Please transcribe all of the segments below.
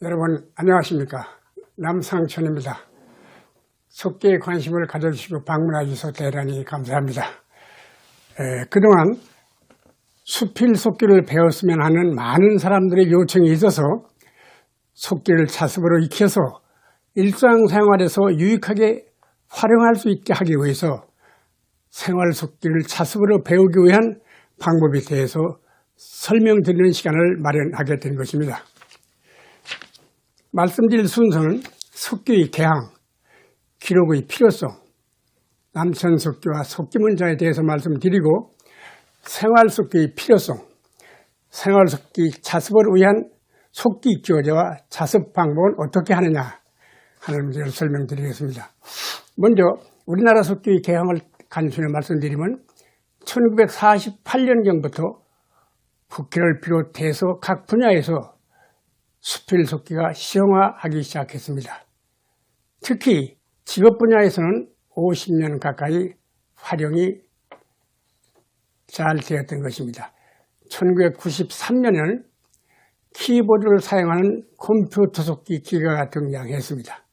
여러분 안녕하십니까. 남상천입니다. 속기에 관심을 가져주시고 방문해 주셔서 대단히 감사합니다. 그동안 수필 속기를 배웠으면 하는 많은 사람들의 요청이 있어서 속기를 자습으로 익혀서 일상생활에서 유익하게 활용할 수 있게 하기 위해서 생활 속기를 자습으로 배우기 위한 방법에 대해서 설명드리는 시간을 마련하게 된 것입니다. 말씀드릴 순서는 속기의 개항, 기록의 필요성, 남천 속기와 속기 문자에 대해서 말씀드리고 생활 속기의 필요성, 생활 속기 자습을 위한 속기 교재와 자습 방법은 어떻게 하느냐 하는 문제를 설명드리겠습니다. 먼저 우리나라 속기의 개항을 간단히 말씀드리면 1948년경부터 국회를 비롯해서 각 분야에서 수필 속기가 시형화하기 시작했습니다. 특히 직업 분야에서는 50년 가까이 활용이 잘 되었던 것입니다. 1993년에는 키보드를 사용하는 컴퓨터 속기 기계가 등장했습니다.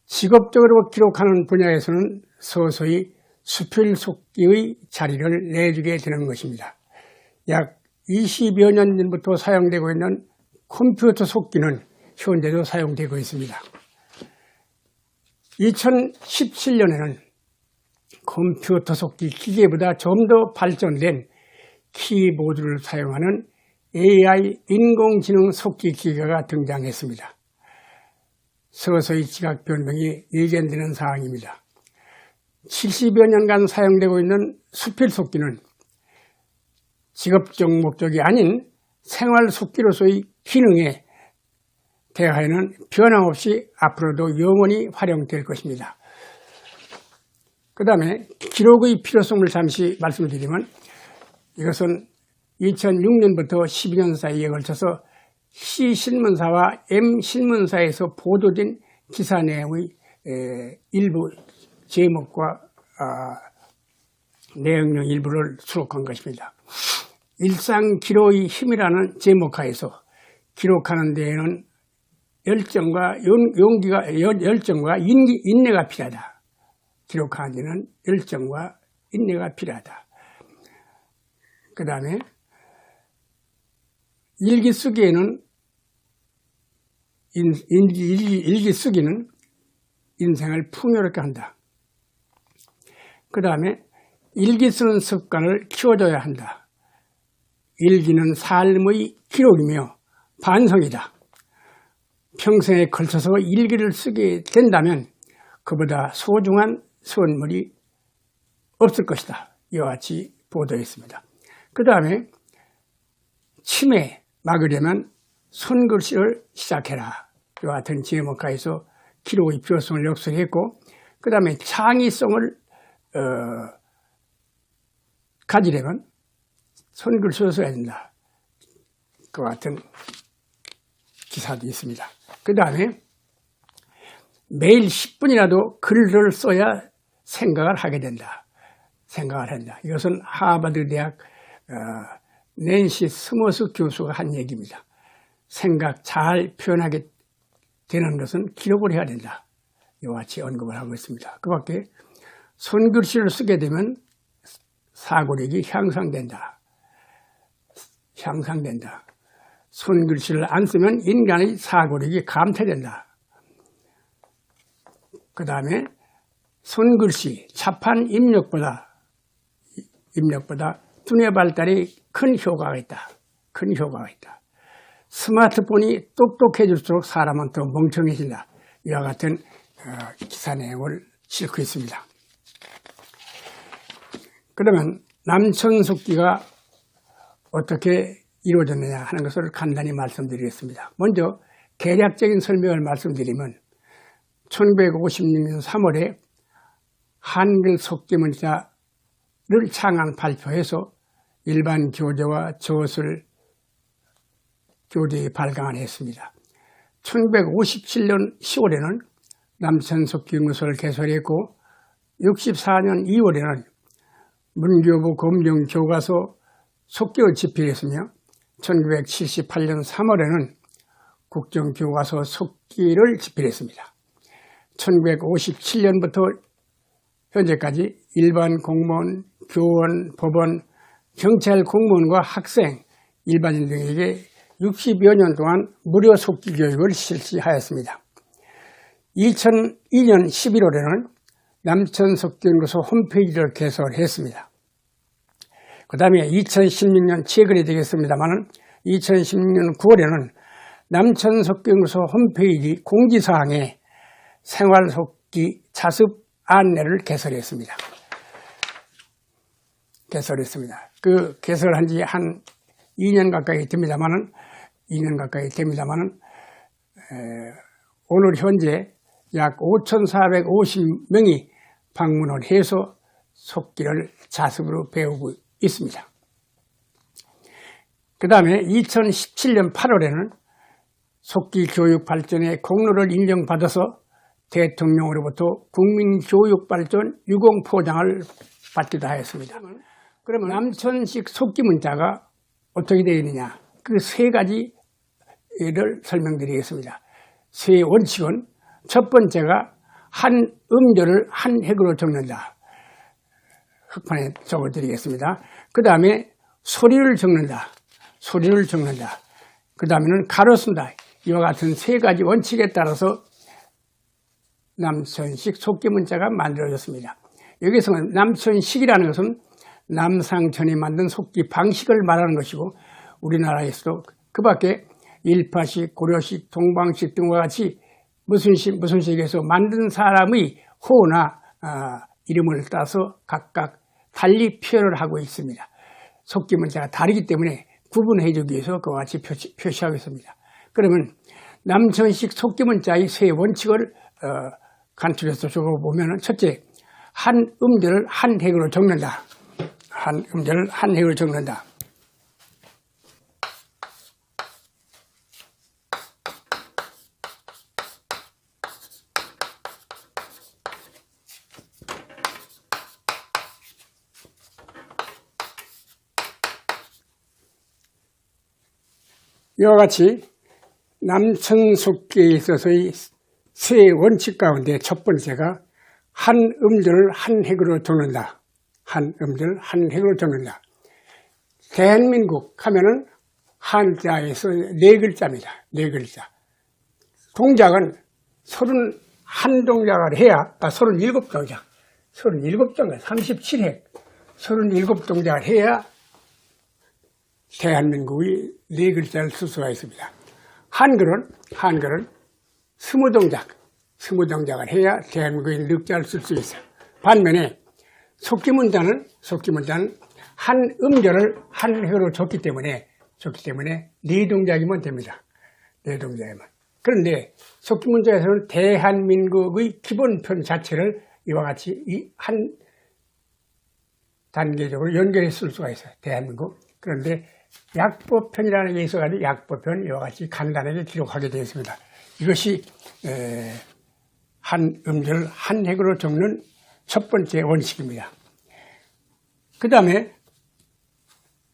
직업적으로 기록하는 분야에서는 서서히 수필 속기의 자리를 내주게 되는 것입니다. 약 20여 년 전부터 사용되고 있는 컴퓨터 속기는 현재도 사용되고 있습니다. 2017년에는 컴퓨터 속기 기계보다 좀 더 발전된 키보드를 사용하는 AI 인공지능 속기 기계가 등장했습니다. 서서히 지각 변동이 예견되는 사항입니다. 70여 년간 사용되고 있는 수필 속기는 직업적 목적이 아닌 생활 속기로서의 기능에 대하여는 변함없이 앞으로도 영원히 활용될 것입니다. 그 다음에 기록의 필요성을 잠시 말씀드리면 이것은 2006년부터 12년 사이에 걸쳐서 C신문사와 M신문사에서 보도된 기사 내용의 일부 제목과 내용령 일부를 수록한 것입니다. 일상 기록의 힘이라는 제목하에서 기록하는 데에는 열정과 인내가 필요하다. 기록하는 데는 열정과 인내가 필요하다. 그 다음에 일기 쓰기에는 일기 쓰기는 인생을 풍요롭게 한다. 그 다음에 일기 쓰는 습관을 키워줘야 한다. 일기는 삶의 기록이며 반성이다. 평생에 걸쳐서 일기를 쓰게 된다면 그보다 소중한 선물이 없을 것이다. 이와 같이 보도했습니다. 그 다음에 치매 막으려면 손글씨를 시작해라. 이와 같은 제목하에서 기록의 필요성을 역설했고 그 다음에 창의성을 가지려면 손글씨를 써야 된다. 그와 같은 기사도 있습니다. 그 다음에 매일 10분이라도 글을 써야 생각을 하게 된다. 생각을 한다. 이것은 하버드 대학 낸시 스머스 교수가 한 얘기입니다. 생각 잘 표현하게 되는 것은 기록을 해야 된다. 이와 같이 언급을 하고 있습니다. 그 밖에 손글씨를 쓰게 되면 사고력이 향상된다. 손글씨를 안 쓰면 인간의 사고력이 감퇴된다. 그 다음에 손글씨, 차판 입력보다 두뇌 발달이 큰 효과가 있다. 스마트폰이 똑똑해질수록 사람은 더 멍청해진다. 이와 같은 기사 내용을 싣고 있습니다. 그러면 남천 속기가 어떻게 이루어졌느냐 하는 것을 간단히 말씀드리겠습니다. 먼저 개략적인 설명을 말씀드리면 1956년 3월에 한글 속기 문자를 창안 발표해서 일반 교재와 저술 교재에 발간을 했습니다. 1957년 10월에는 남천 속기 연구소를 개설했고 64년 2월에는 문교부 검정 교과서 속기를 집필했으며 1978년 3월에는 국정교과서 속기를 집필했습니다. 1957년부터 현재까지 일반 공무원, 교원, 법원, 경찰 공무원과 학생, 일반인 등에게 60여 년 동안 무료 속기 교육을 실시하였습니다. 2002년 11월에는 남천속기연구소 홈페이지를 개설했습니다. 그 다음에 2016년 최근에 되겠습니다만 2016년 9월에는 남천속기연구소 홈페이지 공지사항에 생활속기 자습 안내를 개설했습니다. 그 개설한 지 한 2년 가까이 됩니다만은 오늘 현재 약 5,450명이 방문을 해서 속기를 자습으로 배우고 있습니다. 그 다음에 2017년 8월에는 속기 교육 발전의 공로를 인정받아서 대통령으로부터 국민교육발전 유공포장을 받기도 하였습니다. 그러면 남천식 속기 문자가 어떻게 되어 있느냐, 그 세 가지를 설명드리겠습니다. 세 원칙은 첫 번째가 한 음절을 한 획으로 적는다. 흑판에 적어드리겠습니다. 그 다음에 소리를 적는다. 그 다음에는 가로 쓴다. 이와 같은 세 가지 원칙에 따라서 남천식 속기 문자가 만들어졌습니다. 여기서는 남천식이라는 것은 남상천이 만든 속기 방식을 말하는 것이고, 우리나라에서도 그 밖에 일파식, 고려식, 동방식 등과 같이 무슨 식에서 만든 사람의 호나 이름을 따서 각각 달리 표현을 하고 있습니다. 속기 문자가 다르기 때문에 구분해 주기 위해서 그와 같이 표시하고 있습니다. 그러면 남천식 속기 문자의 세 원칙을 간추려서 적어보면, 첫째, 한 음절을 한 획으로 적는다. 이와 같이 남천속기에 있어서의 세 원칙 가운데 첫 번째가 한 음절을 한 획으로 적는다. 대한민국 하면은 한자에서 네 글자입니다. 동작은 31동작을 해야, 37동작, 37획, 37동작을 해야 대한민국의 네 글자를 쓸 수가 있습니다. 한글은 20동작을 해야 대한민국의 늑자를 쓸 수 있어요. 반면에 속기 문자는 한 음절을 한 획으로 적기 때문에 네 동작이면 됩니다. 그런데 속기 문자에서는 대한민국의 기본편 자체를 이와 같이 한 단계적으로 연결해 쓸 수가 있어요. 대한민국. 그런데 약보편이라는 게 있어가지고 약보편 이와 같이 간단하게 기록하게 되어 있습니다. 이것이 한 음절을 한 획으로 적는 첫 번째 원칙입니다. 그 다음에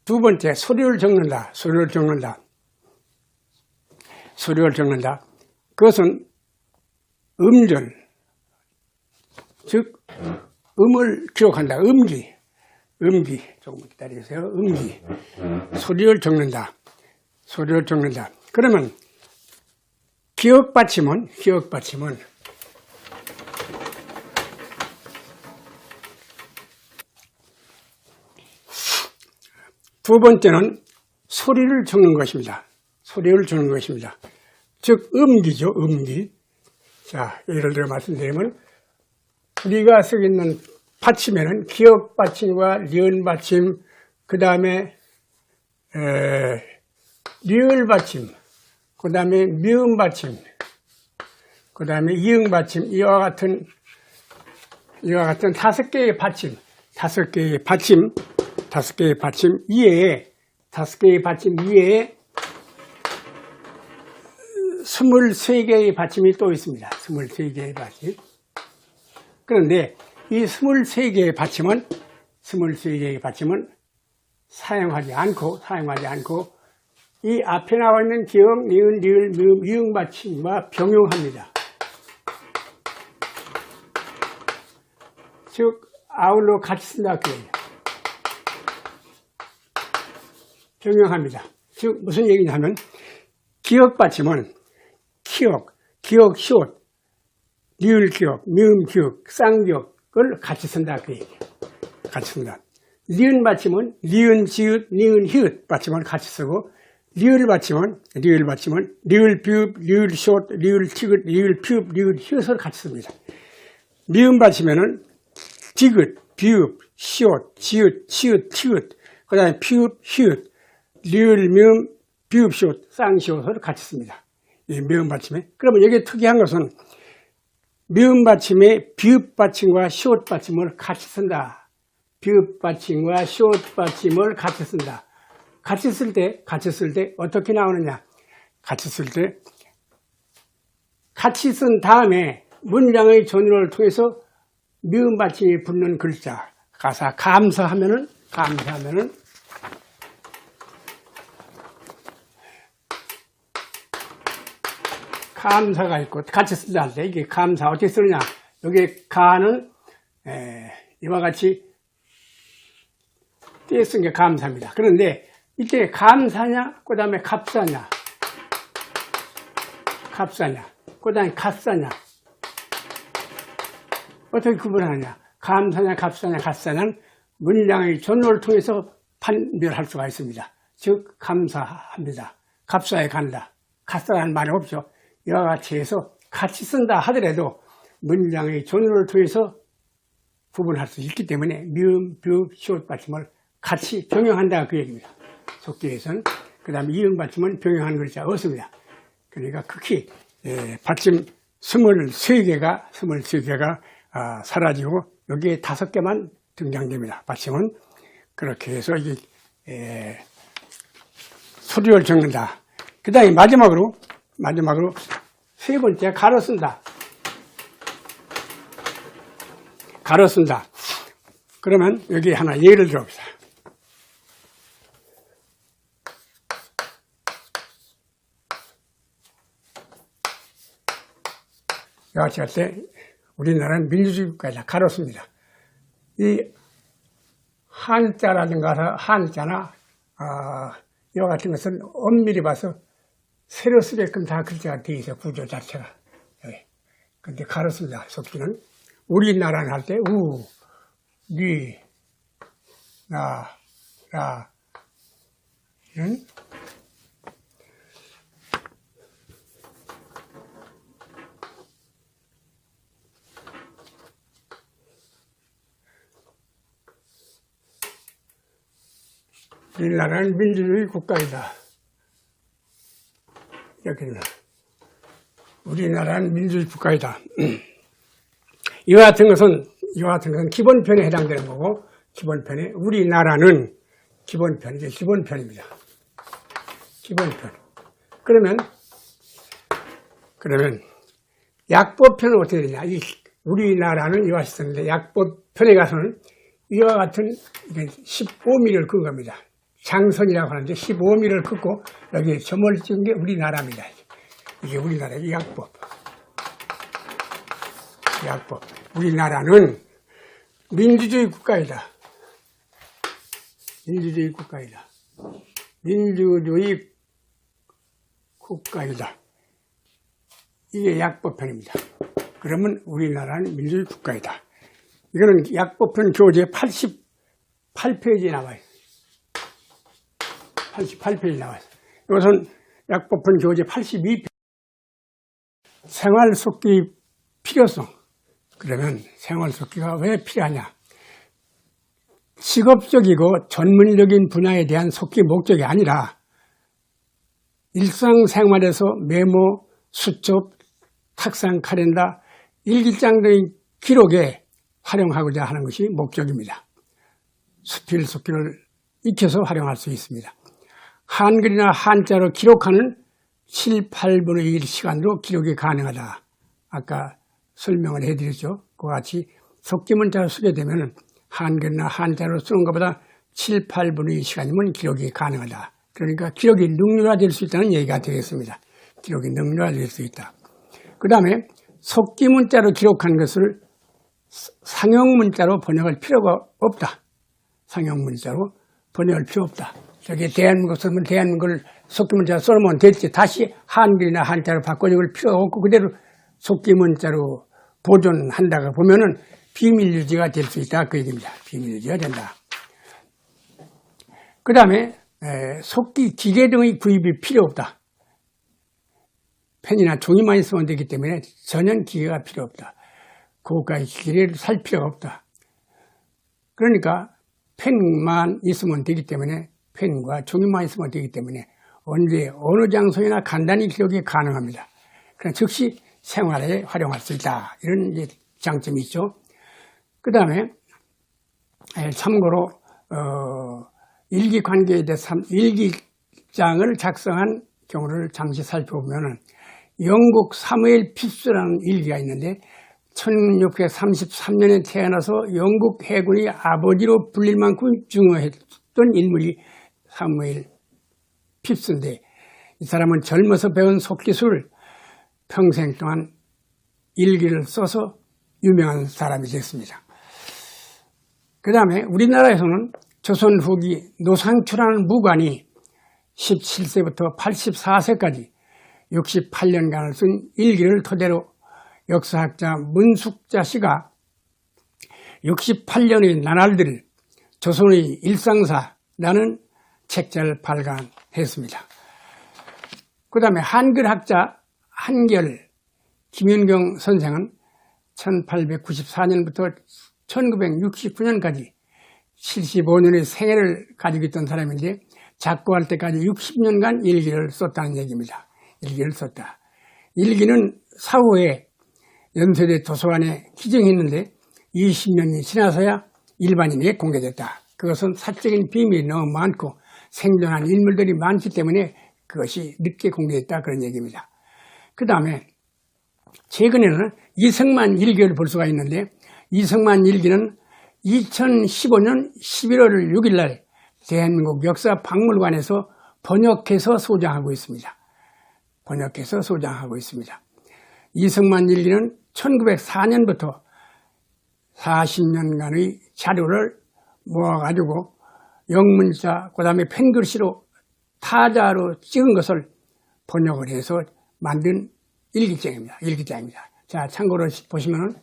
두 번째, 소리를 적는다. 그것은 음절, 즉 음을 기록한다. 음기. 조금 기다리세요. 음기. 소리를 적는다. 그러면 기억 받침은 두 번째는 소리를 적는 것입니다. 즉 음기죠. 자, 예를 들어 말씀드리면 우리가 쓰고 있는 받침에는 기억 받침과 리을 받침, 그 다음에 리을 받침, 그 다음에 미음 받침, 그 다음에 이응 받침, 이와 같은 다섯 개의 받침 이외에 23개의 받침이 또 있습니다. 23개의 받침. 그런데 이 23개의 받침은 사용하지 않고 이 앞에 나와 있는 기역, 니은, 리을, 미음, 이응 받침과 병용합니다. 즉 아울러 같이 쓴다 그 얘기예요. 병용합니다. 즉 무슨 얘기냐면 기역 받침은 기역, 시옷, 리을 기역, 미음 기역, 쌍기역을 같이 쓴다 그 얘기예요. 같이 쓴다. 리은 받침은 리은, 지읒, 니은, 히읗 받침을 같이 쓰고 리을 받침은 리을, 비읍, 리을, 시옷, 리을, 티귿, 리을, 피읍, 리을, 히읗을 같이 씁니다. 미음 받침에는 디귿, 비읍, 시옷, 지읒, 치읒, 티귿, 그 다음에 피읍, 히읗, 리을, 미음, 비읍, 시옷, 쌍시옷을 같이 씁니다. 이 미음 받침에. 그러면 여기 특이한 것은 미음 받침에 비읍 받침과 시옷 받침을 같이 쓴다. 비읍 받침과 시옷 받침을 같이 쓴다. 같이 쓸 때 어떻게 나오느냐? 같이 쓴 다음에 문장의 전율을 통해서 미음 받침이 붙는 글자, 가사, 감사하면은 감사가 있고 같이 쓰지 않을 때 이게 감사 어떻게 쓰느냐? 여기 가는 이와 같이 띄어 쓴 게 감사입니다. 그런데 이때 감사냐, 그 다음에 값사냐, 그 다음에 값사냐, 어떻게 구분하느냐? 감사냐, 값사냐는 문장의 전호를 통해서 판별할 수가 있습니다. 즉, 감사합니다. 값사에 간다. 값사라는 말이 없죠. 이와 같이 해서 같이 쓴다 하더라도 문장의 전호를 통해서 구분할 수 있기 때문에 미음, 비읍, 시옷 받침을 같이 병용한다 그 얘기입니다. 속기에서는. 그 다음에 이응 받침은 병용하는 글자가 없습니다. 그러니까 극히 받침 23개가 사라지고 여기에 5개만 등장됩니다. 받침은. 그렇게 해서 소리를 적는다. 그 다음에 마지막으로 세 번째 가로 쓴다. 그러면 여기 하나 예를 들어봅시다. 이와 같이 할 때 우리나라는 민주주의 국가이다. 가로 씁니다. 이 한자라든가 한자나 이와 같은 것은 엄밀히 봐서 세로 쓰게끔 다 글자가 되어 있어요. 구조 자체가. 근데 가로 씁니다. 속기는 우리나라는 할 때 우, 리, 나, 라, 는 우리나라는 민주주의 국가이다. 이렇게 우리나라는 민주주의 국가이다. 이와 같은 것은 기본편에 해당되는 거고, 기본편에 우리나라는 기본편입니다. 기본편. 그러면 약법편은 어떻게 되냐? 우리나라는 이와 같이 쓰는데 약법편에 가서는 이와 같은 15mm를 긋은 겁니다. 장선이라고 하는데 15mm를 긋고 여기에 점을 찍은 게 우리나라입니다. 이게 우리나라의 약법. 우리나라는 민주주의 국가이다. 이게 약법편입니다. 그러면 우리나라는 민주주의 국가이다. 이거는 약법편 교재 88페이지에 나와요. 88페이지 나와요. 이것은 약법편 교재 82페이지. 생활속기 필요성. 그러면 생활속기가 왜 필요하냐? 직업적이고 전문적인 분야에 대한 속기 목적이 아니라 일상생활에서 메모, 수첩, 탁상, 카렌더, 일기장 등의 기록에 활용하고자 하는 것이 목적입니다. 수필, 속기를 익혀서 활용할 수 있습니다. 한글이나 한자로 기록하는 7, 8분의 1 시간으로 기록이 가능하다. 아까 설명을 해드렸죠. 그와 같이 속기문자를 쓰게 되면 한글이나 한자로 쓰는 것보다 7, 8분의 1 시간이면 기록이 가능하다. 그러니까 기록이 능률화될 수 있다는 얘기가 되겠습니다. 기록이 능률화될 수 있다. 그 다음에 속기 문자로 기록한 것을 상형 문자로 번역할 필요가 없다. 상형 문자로 번역할 필요 없다. 저기 대한민국 쓰면 대한민국을 속기 문자로 써놓으면 됐지. 다시 한글이나 한자로 바꿔줄 필요가 없고 그대로 속기 문자로 보존한다고 보면은 비밀 유지가 될 수 있다. 그 얘기입니다. 비밀 유지가 된다. 그 다음에 속기 기계 등의 구입이 필요 없다. 펜이나 종이만 있으면 되기 때문에 전혀 기계가 필요 없다. 고가의 기계를 살 필요가 없다. 그러니까 펜만 있으면 되기 때문에 펜과 종이만 있으면 되기 때문에 언제 어느 장소에나 간단히 기록이 가능합니다. 그럼 즉시 생활에 활용할 수 있다. 이런 이제 장점이 있죠. 그 다음에 참고로 일기 관계에 대해서 일기장을 작성한 경우를 잠시 살펴보면은 영국 사무엘 핍스라는 일기가 있는데 1633년에 태어나서 영국 해군의 아버지로 불릴 만큼 중요했던 인물이 사무엘 핍스인데 이 사람은 젊어서 배운 속기술을 평생 동안 일기를 써서 유명한 사람이 됐습니다. 그 다음에 우리나라에서는 조선 후기 노상추라는 무관이 17세부터 84세까지 68년간을 쓴 일기를 토대로 역사학자 문숙자 씨가 68년의 나날들을 조선의 일상사라는 책자를 발간했습니다. 그 다음에 한글학자 한결 김윤경 선생은 1894년부터 1969년까지 75년의 생애를 가지고 있던 사람인데 작고할 때까지 60년간 일기를 썼다는 얘기입니다. 일기를 썼다. 일기는 사후에 연세대 도서관에 기증했는데 20년이 지나서야 일반인에게 공개됐다. 그것은 사적인 비밀이 너무 많고 생존한 인물들이 많기 때문에 그것이 늦게 공개됐다. 그런 얘기입니다. 그 다음에 최근에는 이승만 일기를 볼 수가 있는데 이승만 일기는 2015년 11월 6일 날 대한민국 역사박물관에서 번역해서 소장하고 있습니다. 번역해서 소장하고 있습니다. 이승만 일기는 1904년부터 40년간의 자료를 모아가지고 영문자, 그 다음에 펜글씨로 타자로 찍은 것을 번역을 해서 만든 일기장입니다. 자, 참고로 보시면은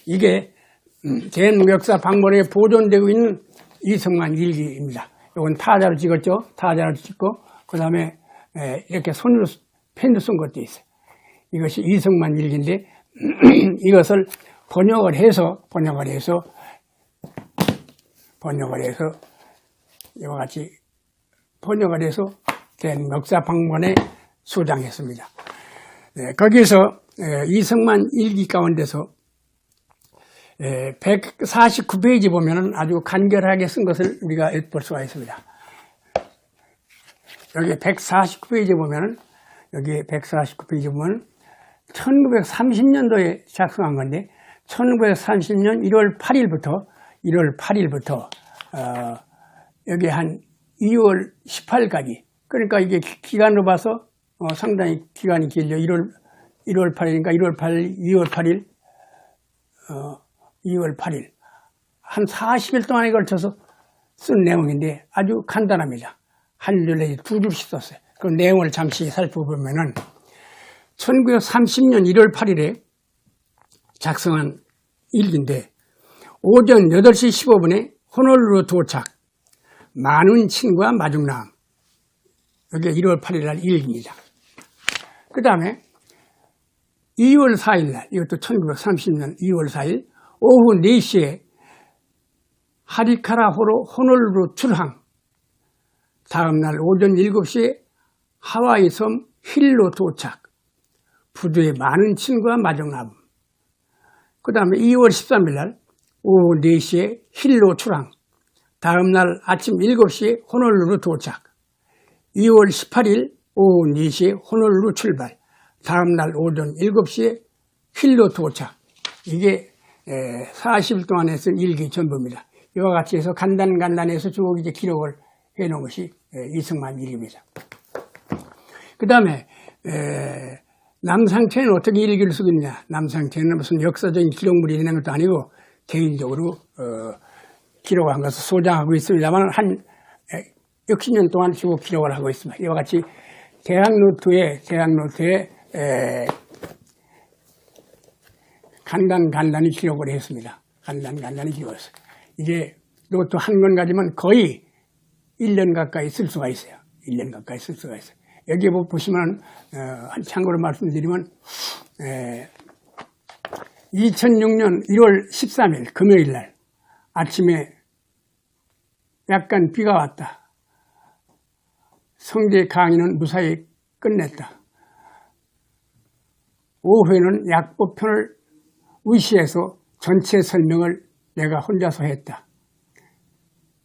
이게 대한민국 역사박물관에 보존되고 있는 이승만 일기입니다. 이건 타자로 찍었죠. 타자로 찍고 그 다음에 이렇게 손으로 펜도 쓴 것도 있어요. 이것이 이승만 일기인데 이것을 번역을 해서 이와 같이 번역을 해서 대한민국 역사박물관에 소장했습니다. 거기에서 이승만 일기 가운데서 149페이지 보면은 아주 간결하게 쓴 것을 우리가 볼 수가 있습니다. 여기 149페이지 보면은, 여기 149페이지 보면 1930년도에 작성한 건데, 1930년 1월 8일부터, 여기 한 2월 18일까지, 그러니까 이게 기간으로 봐서 상당히 기간이 길죠. 1월 8일이니까 2월 8일, 2월 8일. 한 40일 동안에 걸쳐서 쓴 내용인데 아주 간단합니다. 한 줄 내지 두 줄씩 썼어요. 그 내용을 잠시 살펴보면은 1930년 1월 8일에 작성한 일기인데 오전 8시 15분에 호놀룰루 도착. 많은 친구와 마중나움. 이게 1월 8일 날 일기입니다. 그 다음에 2월 4일 날, 이것도 1930년 2월 4일 오후 4시에 하리카라호로 호놀룰루 출항. 다음날 오전 7시에 하와이 섬 힐로 도착. 부두에 많은 친구와 마중나움. 그 다음에 2월 13일 날 오후 4시에 힐로 출항. 다음날 아침 7시에 호놀룰루 도착. 2월 18일 오후 4시에 호놀룰루 출발. 다음날 오전 7시에 힐로 도착. 이게 40일 동안에 쓴 일기 전부입니다. 이와 같이 해서 간단해서 쭉 이제 기록을 해놓은 것이 이승만 일기입니다. 그 다음에 남상체는 어떻게 일기를 쓰겠냐. 남상체는 무슨 역사적인 기록물이 있는 것도 아니고 개인적으로 기록한 것을 소장하고 있습니다만 한 60년 동안 쭉 기록을 하고 있습니다. 이와 같이 대학노트에 간단히 기록을 했습니다. 간단히 기록했어요. 이게 노트 한 권 가지면 거의 1년 가까이 쓸 수가 있어요. 1년 가까이 쓸 수가 있어요. 여기 보시면 참고로 말씀드리면 2006년 1월 13일 금요일 날 아침에 약간 비가 왔다. 성대 강의는 무사히 끝냈다. 오후에는 약보편을 의시해서 전체 설명을 내가 혼자서 했다.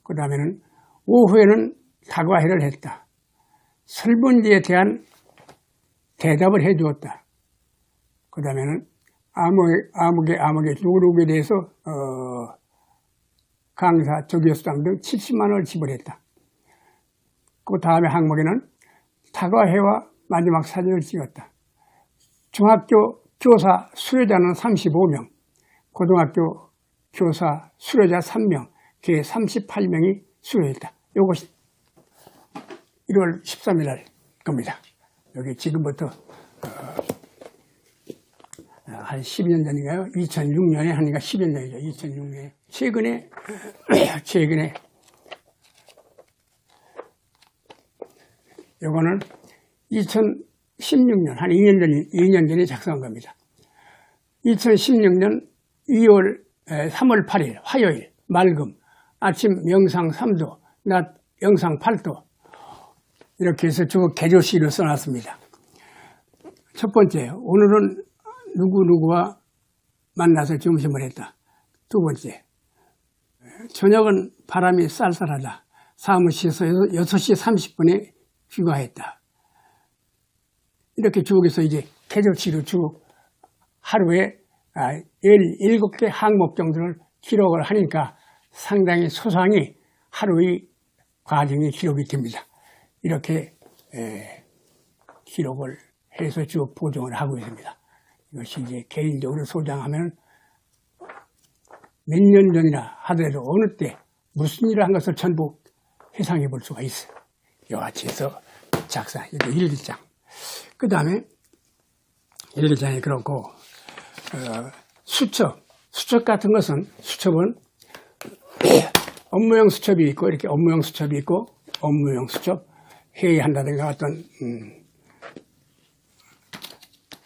그 다음에는 오후에는 다과회를 했다. 설문지에 대한 대답을 해 주었다. 그 다음에는 아무개 누구누구에 대해서 강사, 조교수당 등 70만 원을 지불했다. 그 다음에 항목에는 다과회와 마지막 사진을 찍었다. 중학교 교사 수료자는 35명, 고등학교 교사 수료자 3명,計 38명이 수료했다. 이것이 1월 13일 날 겁니다. 여기 지금부터 한 10년 전인가요? 2006년에 하니까 10여 년이죠. 2006년에. 최근에 요거는 2016년, 한 2년 전에 작성한 겁니다. 2016년 3월 8일 화요일 맑음, 아침 영상 3도, 낮 영상 8도 이렇게 해서 쭉 개조시를 써놨습니다. 첫 번째, 오늘은 누구누구와 만나서 점심을 했다. 두 번째, 저녁은 바람이 쌀쌀하다. 사무실에서 6시 30분에 귀가했다. 이렇게 쭉 해서 이제 개조치로 쭉 하루에 17개 항목 정도를 기록을 하니까 상당히 소상히 하루의 과정이 기록이 됩니다. 이렇게 기록을 해서 쭉 보정을 하고 있습니다. 이것이 이제 개인적으로 소장하면 몇 년 전이나 하더라도 어느 때 무슨 일을 한 것을 전부 회상해 볼 수가 있어요. 이와 같이 해서 작성, 이거 일기장. 그 다음에 일기장이 그렇고, 수첩 같은 것은 수첩은 업무용 수첩이 있고, 이렇게 업무용 수첩이 있고, 업무용 수첩, 회의한다든가 어떤,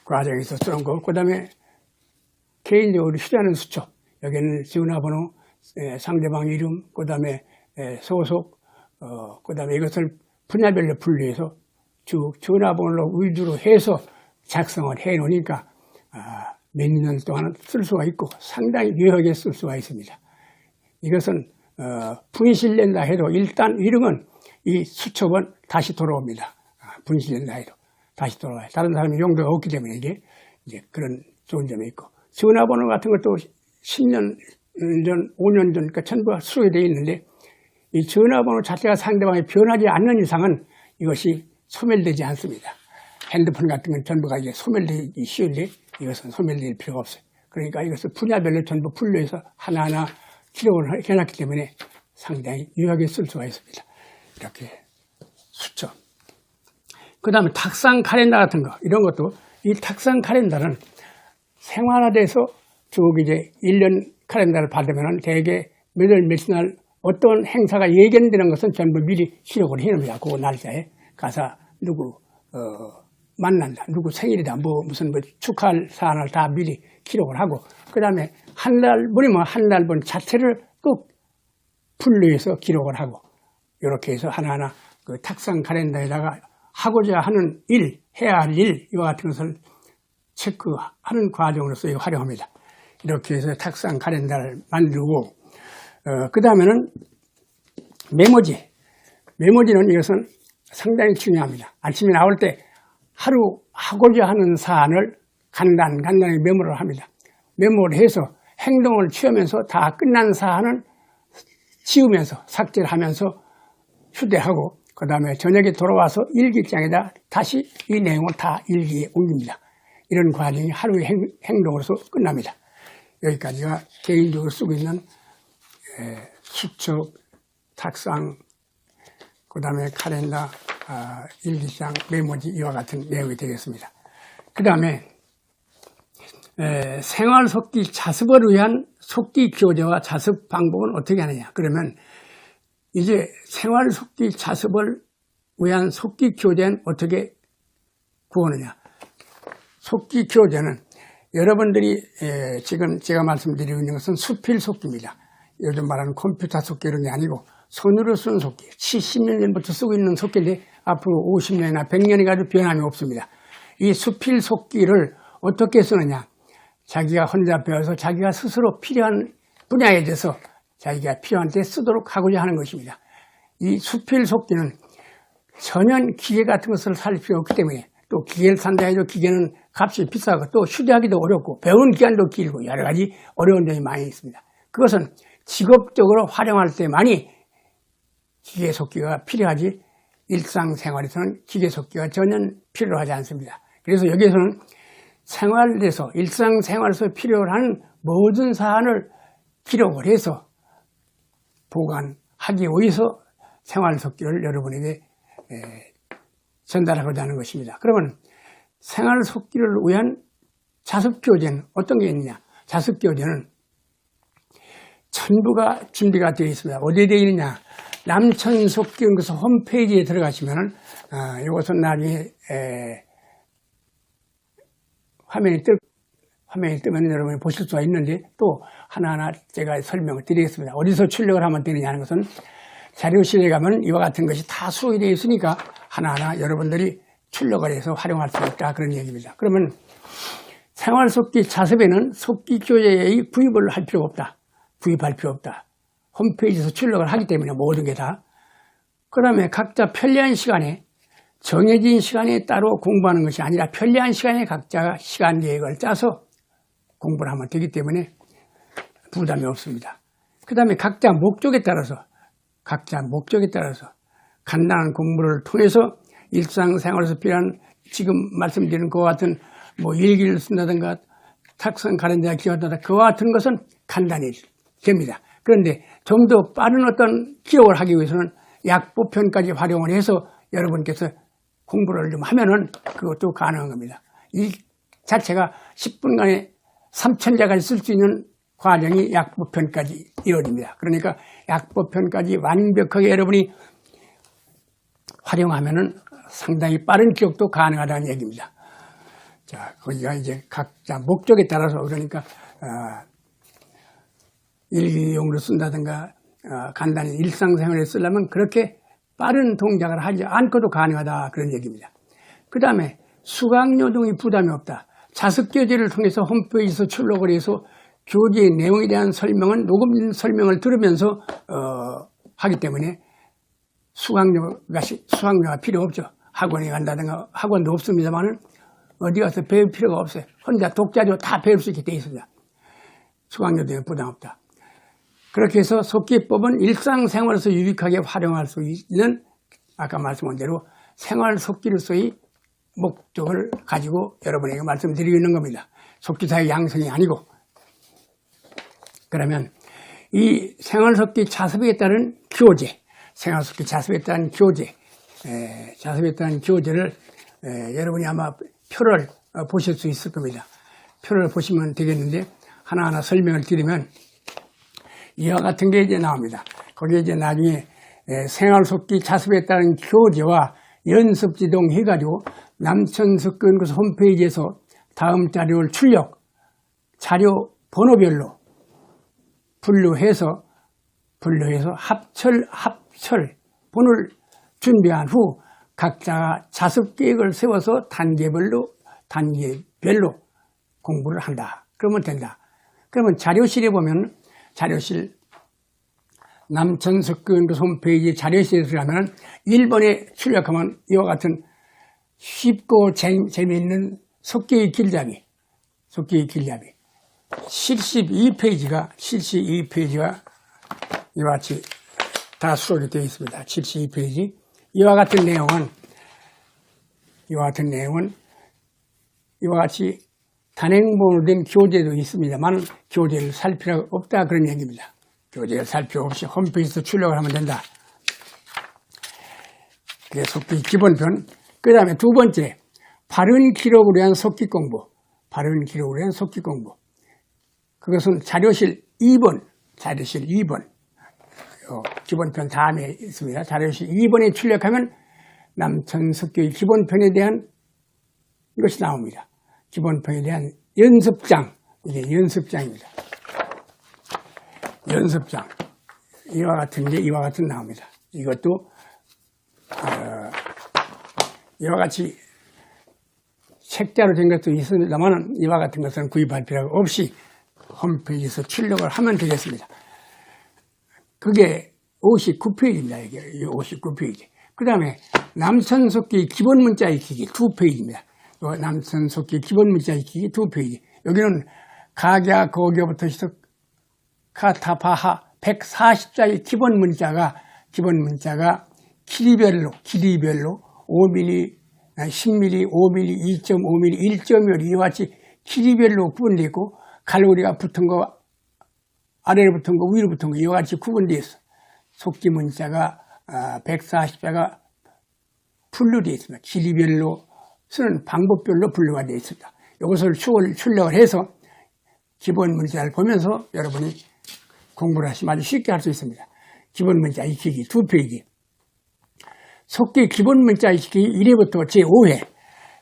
과정에서 쓰는 거, 그 다음에 개인적으로 휴대하는 수첩, 여기는 전화번호, 상대방 이름, 그 다음에 소속, 그 다음에 이것을 분야별로 분류해서 쭉 전화번호로 위주로 해서 작성을 해 놓으니까 몇 년 동안 쓸 수가 있고 상당히 유효하게 쓸 수가 있습니다. 이것은 분실된다 해도 일단 이름은 이 수첩은 다시 돌아옵니다. 분실된다 해도 다시 돌아와요. 다른 사람이 용도가 없기 때문에 이게 이제 그런 좋은 점이 있고 전화번호 같은 것도 10년 전, 5년 전, 그러니까 전부 수록되어 있는데 이 전화번호 자체가 상대방이 변하지 않는 이상은 이것이 소멸되지 않습니다. 핸드폰 같은 건 전부가 이제 소멸되기 쉬운데 이것은 소멸될 필요가 없어요. 그러니까 이것을 분야별로 전부 분류해서 하나하나 기록을 해놨기 때문에 상당히 유용하게 쓸 수가 있습니다. 이렇게 수첩. 그 다음에 탁상 카렌더 같은 거, 이런 것도 이 탁상 카렌더는 생활화돼서 쭉 이제 1년 카렌더를 받으면 대개 몇 월 며칠 날 어떤 행사가 예견되는 것은 전부 미리 기록을 해놓습니다. 그 날짜에 가서 누구 만난다, 누구 생일이다, 무슨 축하할 사안을 다 미리 기록을 하고 그 다음에 한 달분이면 한 달분 자체를 꼭 분류해서 기록을 하고 이렇게 해서 하나하나 그 탁상 카렌더에다가 하고자 하는 일, 해야 할 일 이와 같은 것을 체크하는 과정으로서 활용합니다. 이렇게 해서 탁상 카렌더를 만들고 그 다음에는 메모지는 이것은 상당히 중요합니다. 아침에 나올 때 하루 하고자 하는 사안을 간단하게 메모를 합니다. 메모를 해서 행동을 취하면서 다 끝난 사안을 지우면서 삭제를 하면서 휴대하고 그 다음에 저녁에 돌아와서 일기장에다 다시 이 내용을 다 일기에 옮깁니다. 이런 과정이 하루의 행동으로서 끝납니다. 여기까지가 개인적으로 쓰고 있는 수첩, 탁상, 그 다음에 카렌더, 일기장, 메모지 이와 같은 내용이 되겠습니다. 그 다음에 생활 속기 자습을 위한 속기 교재와 자습 방법은 어떻게 하느냐. 그러면 이제 생활 속기 자습을 위한 속기 교재는 어떻게 구하느냐. 속기 교재는 여러분들이 지금 제가 말씀드리고 있는 것은 수필 속기입니다. 요즘 말하는 컴퓨터 속기 이런 게 아니고 손으로 쓰는 속기. 70년 전부터 쓰고 있는 속기인데 앞으로 50년이나 100년이 가도 변함이 없습니다. 이 수필 속기를 어떻게 쓰느냐. 자기가 혼자 배워서 자기가 스스로 필요한 분야에 대해서 자기가 필요한 때 쓰도록 하고자 하는 것입니다. 이 수필 속기는 전혀 기계 같은 것을 살 필요 없기 때문에 또 기계를 산다 해도 기계는 값이 비싸고 또 휴대하기도 어렵고 배우는 기간도 길고 여러 가지 어려운 점이 많이 있습니다. 그것은 직업적으로 활용할 때만이 기계 속기가 필요하지 일상생활에서는 기계 속기가 전혀 필요하지 않습니다. 그래서 여기에서는 생활에서 일상생활에서 필요한 모든 사안을 기록을 해서 보관하기 위해서 생활속기를 여러분에게 전달하고자 하는 것입니다. 그러면 생활속기를 위한 자습교재는 어떤 게 있느냐. 자습교재는 전부가 준비가 되어 있습니다. 어디에 되어 있느냐. 남천속기연구소 홈페이지에 들어가시면은 이것은 나중에 화면이 뜨면 여러분이 보실 수가 있는데 또 하나하나 제가 설명을 드리겠습니다. 어디서 출력을 하면 되느냐 하는 것은 자료실에 가면 이와 같은 것이 다 수록이 되어 있으니까 하나하나 여러분들이 출력을 해서 활용할 수 있다 그런 얘기입니다. 그러면 생활속기 자습에는 속기 교재의 구입을 할 필요가 없다. 구입할 필요 없다. 홈페이지에서 출력을 하기 때문에 모든 게 다. 그 다음에 각자 편리한 시간에 정해진 시간에 따로 공부하는 것이 아니라 편리한 시간에 각자가 시간 계획을 짜서 공부를 하면 되기 때문에 부담이 없습니다. 그 다음에 각자 목적에 따라서 간단한 공부를 통해서 일상생활에서 필요한 지금 말씀드린 그와 같은 뭐 일기를 쓴다든가 탁상 가렌다 기억한다 그와 같은 것은 간단히 됩니다. 그런데 좀 더 빠른 어떤 기억을 하기 위해서는 약보편까지 활용을 해서 여러분께서 공부를 좀 하면은 그것도 가능한 겁니다. 이 자체가 10분간에 3,000자까지 쓸 수 있는 과정이 약보편까지 이루어집니다. 그러니까 약보편까지 완벽하게 여러분이 활용하면은 상당히 빠른 기억도 가능하다는 얘기입니다. 자, 거기가 이제 각자 목적에 따라서 그러니까 일기용으로 쓴다든가 간단히 일상생활에 쓰려면 그렇게 빠른 동작을 하지 않고도 가능하다 그런 얘기입니다. 그 다음에 수강료 등의 부담이 없다. 자습교재를 통해서 홈페이지에서 출력을 해서 교재의 내용에 대한 설명은 녹음된 설명을 들으면서 하기 때문에 수강료가 필요 없죠. 학원에 간다든가 학원도 없습니다만 어디 가서 배울 필요가 없어요. 혼자 독자적으로 다 배울 수 있게 되어 있습니다. 수강료 때문에 부담 없다. 그렇게 해서 속기법은 일상생활에서 유익하게 활용할 수 있는 아까 말씀한 대로 생활속기로서의 목적을 가지고 여러분에게 말씀드리고 있는 겁니다. 속기사의 양성이 아니고. 그러면 이 생활속기 자습에 따른 교재, 생활속기 자습에 따른 교재, 자습에 따른 교재를 여러분이 아마 표를 보실 수 있을 겁니다. 표를 보시면 되겠는데 하나하나 설명을 드리면 이와 같은 게 이제 나옵니다. 거기에 이제 나중에 생활속기 자습에 따른 교재와 연습지동 해가지고 남천석기연구소 홈페이지에서 다음 자료를 출력, 자료 번호별로 분류해서 합철본을 준비한 후 각자가 자습 계획을 세워서 단계별로 공부를 한다. 그러면 된다. 그러면 자료실에 보면 자료실 남천석기연구소 홈페이지 자료실에 들어가면 1번에 출력하면 이와 같은 쉽고 재미있는 속기의 길잡이 72페이지가 이와 같이 다 수록이 되어 있습니다. 72페이지 이와 같은 내용은 이와 같이 단행본으로 된 교재도 있습니다만 교재를 살 필요가 없다 그런 얘기입니다. 교재를 살 필요 없이 홈페이지에서 출력을 하면 된다. 그게 속기 기본편. 그 다음에 두 번째, 바른 기록을 위한 속기 공부. 바른 기록을 위한 속기 공부. 그것은 자료실 2번, 기본편 다음에 있습니다. 자료실 2번에 출력하면 남천속기의 기본편에 대한 이것이 나옵니다. 기본편에 대한 연습장, 이게 연습장입니다. 연습장. 이와 같은 나옵니다. 이것도 이와 같이 책자로 된 것도 있습니다만 이와 같은 것은 구입할 필요가 없이 홈페이지에서 출력을 하면 되겠습니다. 그게 59페이지입니다. 이게 59페이지. 그 다음에 남천속기 기본 문자 익히기 2페이지입니다. 남천속기 기본 문자 익히기 2페이지. 여기는 가갸, 거겨부터 시작 카타파하 140자의 기본 문자가 길이별로 5mm, 10mm, 5mm, 2.5mm, 1.5mm 이와 같이 길이별로 구분되어 있고 갈고리가 붙은 거, 아래로 붙은 거, 위로 붙은 거 이와 같이 구분되어 있어. 속기 문자가 140자가 분류되어 있습니다. 길이별로 쓰는 방법별로 분류가 되어 있습니다. 이것을 출력을 해서 기본 문자를 보면서 여러분이 공부를 하시면 아주 쉽게 할 수 있습니다. 기본 문자 익히기 2페이지. 속기 기본 문자 익히기 1회부터 제5회.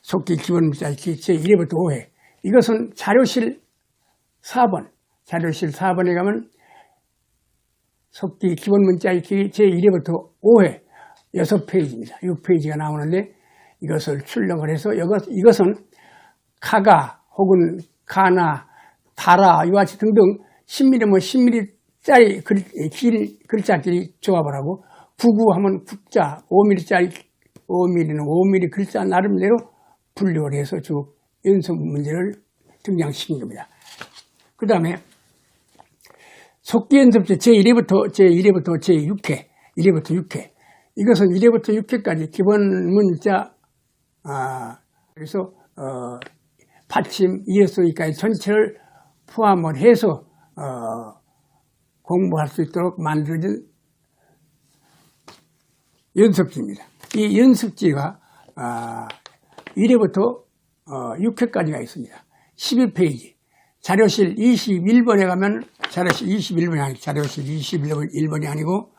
속기 기본 문자 익히기 제1회부터 5회. 이것은 자료실 4번. 자료실 4번에 가면 속기 기본 문자 익히기 제1회부터 5회. 6페이지입니다. 6페이지가 나오는데 이것을 출력을 해서 이것은 카가 혹은 가나, 다라 이와 같이 등등 10mm면 10mm짜리 글자끼리 조합을 하고 구구하면 국자, 5mm짜리 5mm는 5mm 글자 나름대로 분류를 해서 쭉 연습 문제를 등장시킨 겁니다. 그 다음에 속기 연습제 제1회부터 제6회, 1회부터 6회. 이것은 1회부터 6회까지 기본 문자, 그래서, 받침, ESO까지 전체를 포함을 해서, 공부할 수 있도록 만들어진 연습지입니다. 이 연습지가, 1회부터 6회까지가 있습니다. 12페이지. 자료실 21번에 가면, 자료실 21번이 아니고,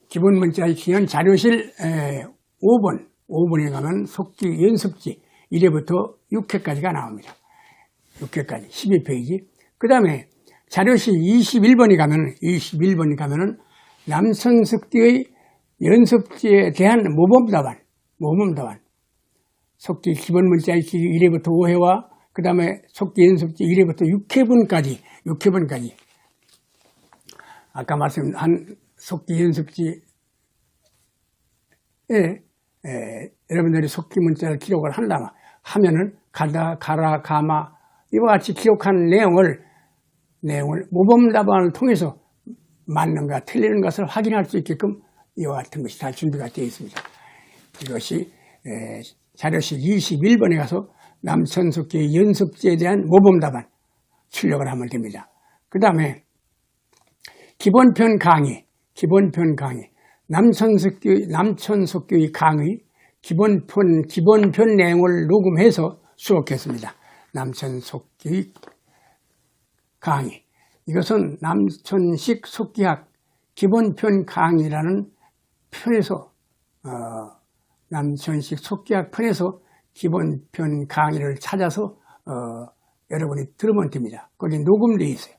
기본 문자 익히기는 자료실 5번에 가면 속기 연습지 1회부터 6회까지가 나옵니다. 6회까지 12페이지. 그 다음에 자료실 21번에 가면은 남천속기의 연습지에 대한 모범답안. 속기 기본 문자 익히기 1회부터 5회와 그 다음에 속기 연습지 1회부터 6회분까지. 아까 말씀한 속기 연습지에 여러분들이 속기 문자를 기록을 하면은 가다, 가라, 가마 이와 같이 기록한 내용을 모범답안을 통해서 맞는가 틀리는 것을 확인할 수 있게끔 이와 같은 것이 다 준비가 되어 있습니다. 이것이 자료실 21번에 가서 남천속기의 연습지에 대한 모범답안 출력을 하면 됩니다. 그 다음에 기본편 강의. 남천속기의 강의 기본편 내용을 녹음해서 수록했습니다. 남천속기의 강의. 이것은 남천식 속기학 기본편 강의라는 편에서 남천식 속기학 편에서 기본편 강의를 찾아서 여러분이 들으면 됩니다. 거기 녹음되어 있어요.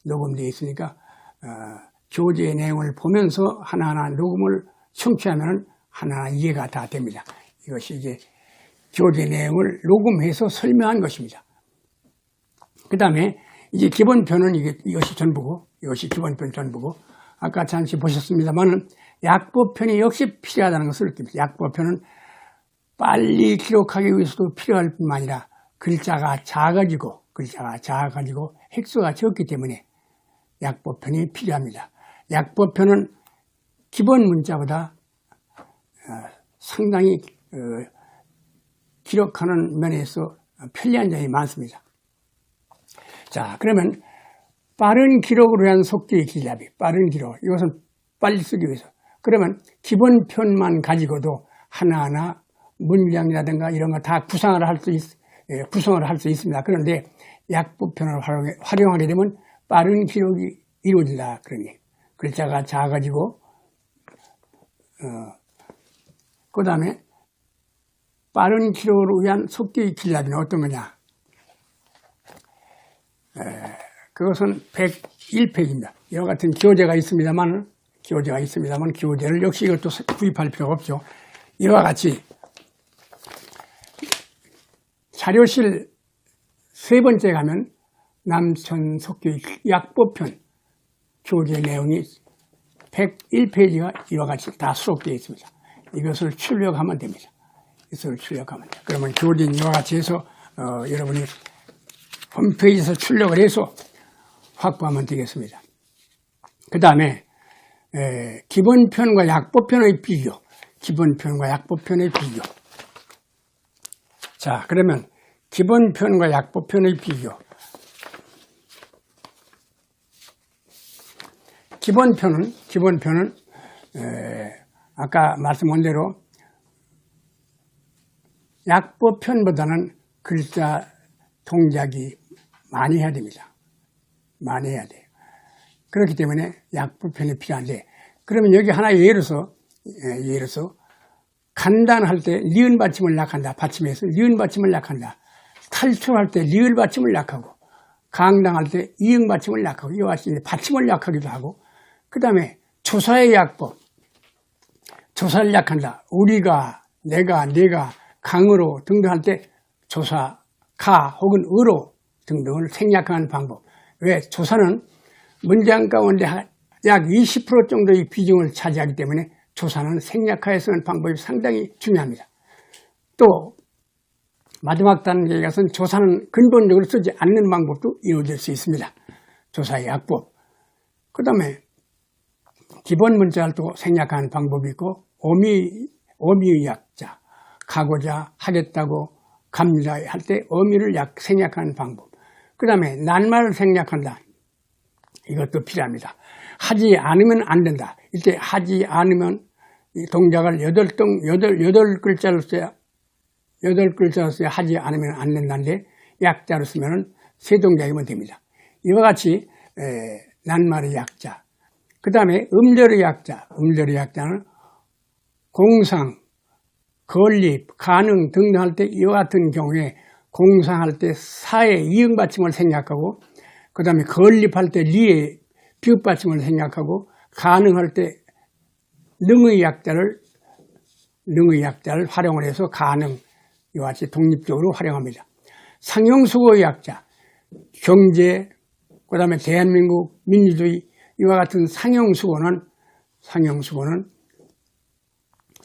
녹음되어 있으니까 교재의 내용을 보면서 하나하나 녹음을 청취하면 하나하나 이해가 다 됩니다. 이것이 이제 교재 내용을 녹음해서 설명한 것입니다. 그 다음에 이제 기본편은 이것이 전부고, 이것이 기본편 전부고, 아까 잠시 보셨습니다만은 약보편이 역시 필요하다는 것을 느낍니다. 약보편은 빨리 기록하기 위해서도 필요할 뿐만 아니라 글자가 작아지고 획수가 적기 때문에 약보편이 필요합니다. 약보편은 기본 문자보다 상당히 기록하는 면에서 편리한 점이 많습니다. 자, 그러면 빠른 기록을 위한 속기의 길잡이, 빠른 기록, 이것은 빨리 쓰기 위해서. 그러면 기본 편만 가지고도 하나하나 문장이라든가 이런 거 다 구성을 할 수 있습니다. 그런데 약부편을 활용하게 되면 빠른 기록이 이루어진다. 그러니 글자가 작아지고, 그 다음에 빠른 기록을 위한 속기의 길잡이는 어떤 거냐? 그것은 101페이지입니다. 이와 같은 교재가 있습니다만, 교재를 역시 이것도 구입할 필요가 없죠. 이와 같이 자료실 3번째 가면 남천 속기의 약보편 교재 내용이 101페이지가 이와 같이 다 수록되어 있습니다. 이것을 출력하면 됩니다. 그러면 교재는 이와 같이 해서 여러분이 홈페이지에서 출력을 해서 확보하면 되겠습니다. 그 다음에 기본편과 약보편의 비교. 자, 그러면 기본편과 약보편의 비교. 기본편은 아까 말씀한 대로 약보편보다는 글자 동작이 많이 해야 됩니다. 많이 해야 돼요. 그렇기 때문에 약보편이 필요한데, 그러면 여기 하나 예를 들어서 간단할 때 리을 받침을 약한다. 받침에서 리을 받침을 약한다. 탈출할 때 리을 받침을 약하고, 강당할 때 이응 받침을 약하고, 이와 같이 받침을 약하기도 하고, 그 다음에 조사의 약법, 조사를 약한다. 우리가, 내가, 강으로 등등 할 때 조사, 가 혹은 으로 등등을 생략하는 방법. 왜? 조사는 문장 가운데 약 20% 정도의 비중을 차지하기 때문에 조사는 생략하여 쓰는 방법이 상당히 중요합니다. 또 마지막 단계에 가서는 조사는 근본적으로 쓰지 않는 방법도 이루어질 수 있습니다. 조사의 약법. 그 다음에 기본 문자를 또 생략하는 방법이 있고, 어미의 약자, 가고자, 하겠다고, 갑니다 할 때 어미를 생략하는 방법. 그 다음에 낱말을 생략한다. 이것도 필요합니다. 하지 않으면 안 된다. 이때 하지 않으면 이 동작을 8글자로 써야 하지 않으면 안 된다는데, 약자로 쓰면 3동작이면 됩니다. 이와 같이 낱말의 약자. 그 다음에 음절의 약자는 공상, 건립, 가능 등등 할 때 이와 같은 경우에 공상할 때 사의 이응 받침을 생략하고, 그 다음에 건립할 때 리의 비읍 받침을 생략하고, 가능할 때 능의 약자를 활용을 해서 가능, 이와 같이 독립적으로 활용합니다. 상용수고의 약자, 경제, 그 다음에 대한민국 민주주의, 이와 같은 상용수고는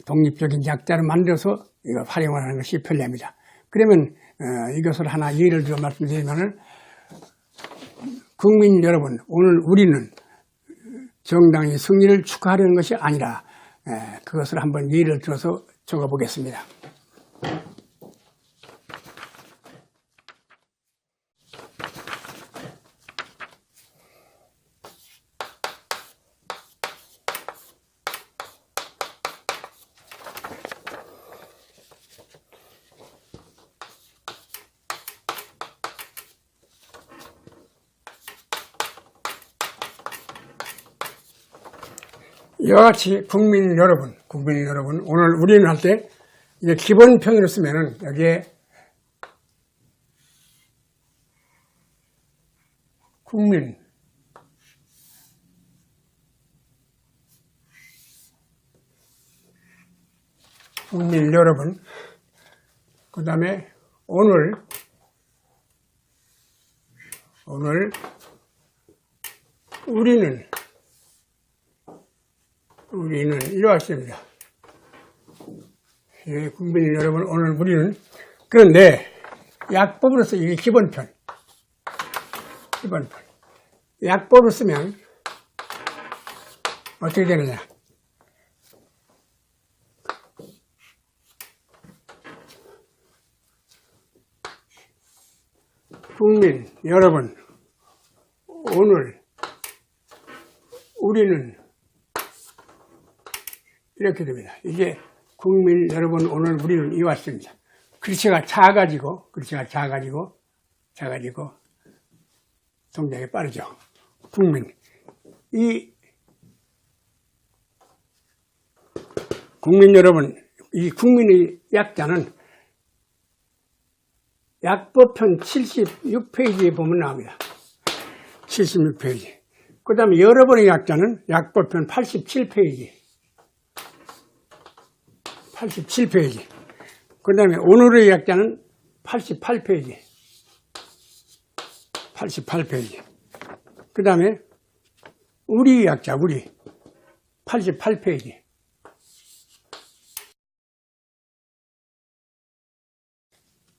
독립적인 약자를 만들어서 이걸 활용을 하는 것이 편리합니다. 그러면 이것을 하나 예를 들어 말씀드리면은, 국민 여러분, 오늘 우리는 정당의 승리를 축하하려는 것이 아니라 그것을 한번 예를 들어서 적어보겠습니다. 이와 같이 국민 여러분, 오늘 우리는 할 때 이제 기본편으로 쓰면은 여기에 국민 여러분, 그 다음에 오늘 우리는 이러했습니다. 예, 국민 여러분, 오늘 우리는, 그런데 약법으로서 이게 기본편. 약법을 쓰면 어떻게 되느냐? 국민 여러분, 오늘 우리는 이렇게 됩니다. 이게 국민 여러분, 오늘 우리는 이왔습니다. 글씨가 작아지고 동작이 빠르죠. 국민. 이 국민 여러분, 이 국민의 약자는 약법편 76페이지에 보면 나옵니다. 76페이지. 그 다음에 여러분의 약자는 약법편 87페이지. 그 다음에 오늘의 약자는 88페이지. 그 다음에 우리 약자, 88페이지.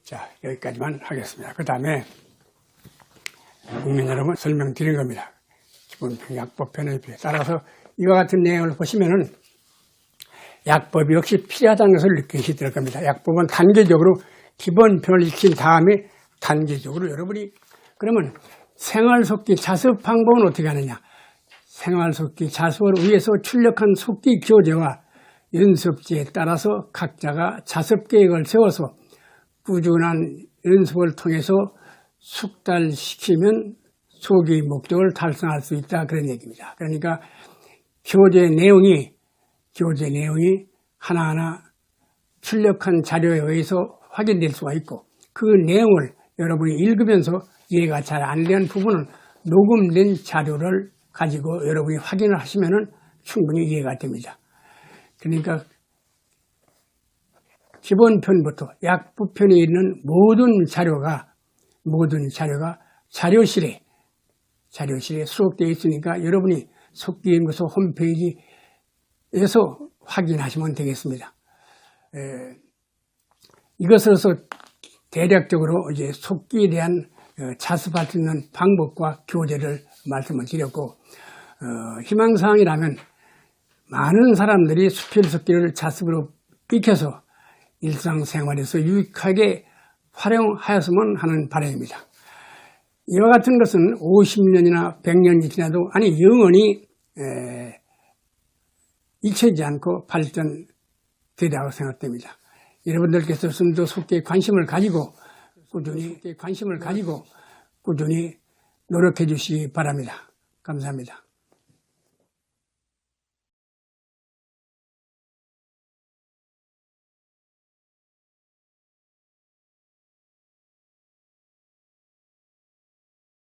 자, 여기까지만 하겠습니다. 그 다음에 국민 여러분 설명드린 겁니다. 기본편 약법편에 따라서 이와 같은 내용을 보시면은 약법이 역시 필요하다는 것을 느끼시 될 겁니다. 약법은 단계적으로 기본편을 익힌 다음에 단계적으로 여러분이 그러면 생활속기 자습 방법은 어떻게 하느냐? 생활속기 자습을 위해서 출력한 속기 교재와 연습지에 따라서 각자가 자습 계획을 세워서 꾸준한 연습을 통해서 숙달시키면 속기 목적을 달성할 수 있다, 그런 얘기입니다. 그러니까 교재 내용이 하나하나 출력한 자료에 의해서 확인될 수가 있고 그 내용을 여러분이 읽으면서 이해가 잘 안 되는 부분은 녹음된 자료를 가지고 여러분이 확인을 하시면 충분히 이해가 됩니다. 그러니까 기본편부터 약부편에 있는 모든 자료가 자료실에 수록되어 있으니까 여러분이 속기연구소 홈페이지에서 확인하시면 되겠습니다. 이것으로서 대략적으로 이제 속기에 대한 자습할 수 있는 방법과 교재를 말씀을 드렸고, 희망사항이라면 많은 사람들이 수필속기를 자습으로 익혀서 일상생활에서 유익하게 활용하였으면 하는 바람입니다. 이와 같은 것은 50년이나 100년이 지나도 영원히 잊혀지지 않고 발전되리라고 생각됩니다. 여러분들께서 좀 더 속기에 관심을 가지고 꾸준히 노력해 주시기 바랍니다. 감사합니다.